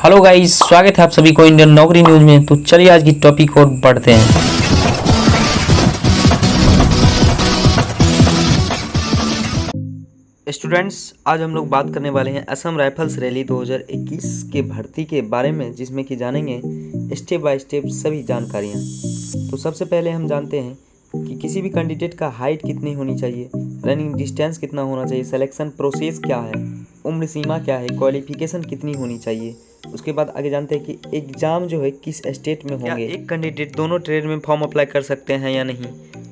Hello guys, स्वागत है आप सभी को इंडियन नौकरी न्यूज में। तो चलिए आज की टॉपिक और बढ़ते हैं। स्टूडेंट्स, आज हम लोग बात करने वाले हैं असम राइफल्स रैली 2021 के भर्ती के बारे में, जिसमें कि जानेंगे स्टेप बाय स्टेप सभी जानकारियां। तो सबसे पहले हम जानते हैं कि किसी भी कैंडिडेट का हाइट कितनी होनी चाहिए, रनिंग डिस्टेंस कितना होना चाहिए, सिलेक्शन प्रोसेस क्या है, उम्र सीमा क्या है, क्वालिफिकेशन कितनी होनी चाहिए। उसके बाद आगे जानते हैं कि एग्ज़ाम जो है किस स्टेट में होंगे, एक कैंडिडेट दोनों ट्रेड में फॉर्म अप्लाई कर सकते हैं या नहीं।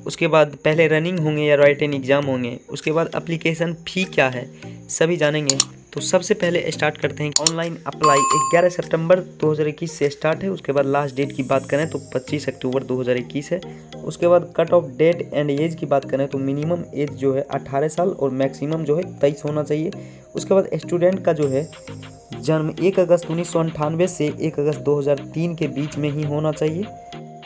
उसके बाद पहले रनिंग होंगे या राइटिंग एग्ज़ाम होंगे। उसके बाद एप्लीकेशन फ़ी क्या है, सभी जानेंगे। तो सबसे पहले स्टार्ट करते हैं ऑनलाइन अप्लाई 11 सितंबर 2021 से स्टार्ट है। उसके बाद लास्ट डेट की बात करें तो 25 अक्टूबर 2021 है। उसके बाद cut off date and age की बात करें तो मिनिमम एज जो है 18 साल और मैक्सिमम जो है 23 होना चाहिए। उसके बाद स्टूडेंट का जो है जन्म 1 अगस्त 1998 से 1 अगस्त 2003 के बीच में ही होना चाहिए।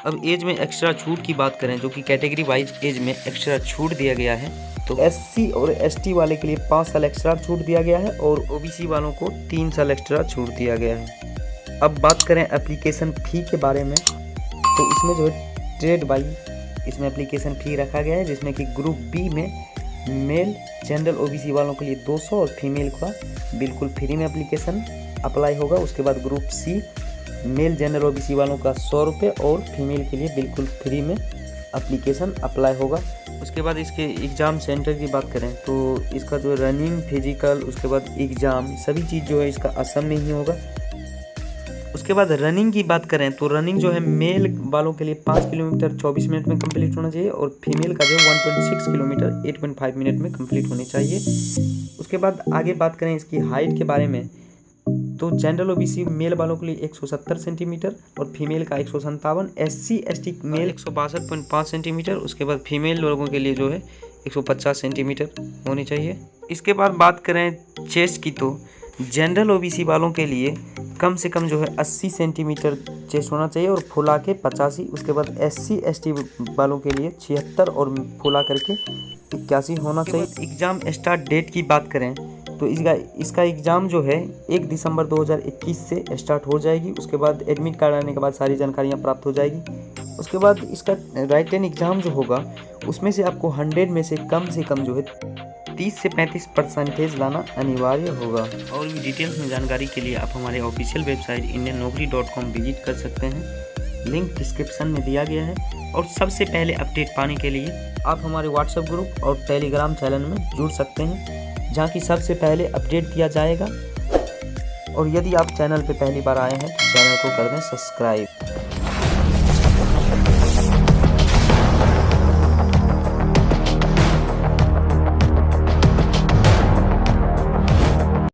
अब एज में एक्स्ट्रा छूट की बात करें, जो कि कैटेगरी वाइज एज में एक्स्ट्रा छूट दिया गया है। तो एससी और एसटी वाले के लिए 5 साल एक्स्ट्रा छूट दिया गया है और ओबीसी वालों को 3 साल एक्स्ट्रा छूट दिया गया है। अब बात करें एप्लीकेशन फ़ी के बारे में, तो इसमें जो है ट्रेड वाइज इसमें एप्लीकेशन फ़ी रखा गया है, जिसमें कि ग्रुप बी में मेल जनरल ओबीसी वालों के लिए 200 और फीमेल का बिल्कुल फ्री में एप्लीकेशन अप्लाई होगा। उसके बाद group C male general OBC वालों का 100 रुपये और फीमेल के लिए बिल्कुल फ्री में एप्लीकेशन अप्लाई होगा। उसके बाद इसके एग्ज़ाम सेंटर की बात करें तो इसका जो रनिंग, फिजिकल, उसके बाद एग्ज़ाम सभी चीज़ जो है इसका असम में ही होगा। उसके बाद रनिंग की बात करें तो रनिंग जो है मेल वालों के लिए 5 किलोमीटर 24 मिनट में कंप्लीट होना चाहिए और फीमेल का जो 1.6 किलोमीटर 8.5 मिनट में कंप्लीट होनी चाहिए। उसके बाद आगे बात करें इसकी हाइट के बारे में, तो जनरल ओबीसी मेल वालों के लिए 170 सेंटीमीटर और फीमेल का 157, एससी एसटी मेल 162.5 सेंटीमीटर। उसके बाद फीमेल लोगों के लिए जो है 150 सेंटीमीटर होनी चाहिए। इसके बाद बात करें चेस्ट की, तो जनरल ओबीसी वालों के लिए कम से कम जो है 80 सेंटीमीटर चेस्ट होना चाहिए और फुला के 85। उसके बाद एससी एसटी वालों के लिए 76 और फुला करके 81 होना चाहिए। एग्ज़ाम स्टार्ट डेट की बात करें तो इसका एग्ज़ाम जो है 1 दिसंबर 2021 से स्टार्ट हो जाएगी। उसके बाद एडमिट कार्ड आने के बाद सारी जानकारियाँ प्राप्त हो जाएगी। उसके बाद इसका राइटिंग एग्ज़ाम जो होगा उसमें से आपको 100 में से कम जो है 30 से 35% लाना अनिवार्य होगा। और भी डिटेल्स में जानकारी के लिए आप हमारे ऑफिशियल वेबसाइट indiannaukri.com विजिट कर सकते हैं, लिंक डिस्क्रिप्शन में दिया गया है। और सबसे पहले अपडेट पाने के लिए आप हमारे व्हाट्सएप ग्रुप और टेलीग्राम चैनल में जुड़ सकते हैं, जहाँ की सबसे पहले अपडेट दिया जाएगा। और यदि आप चैनल पर पहली बार आए हैं तो चैनल को कर दें सब्सक्राइब।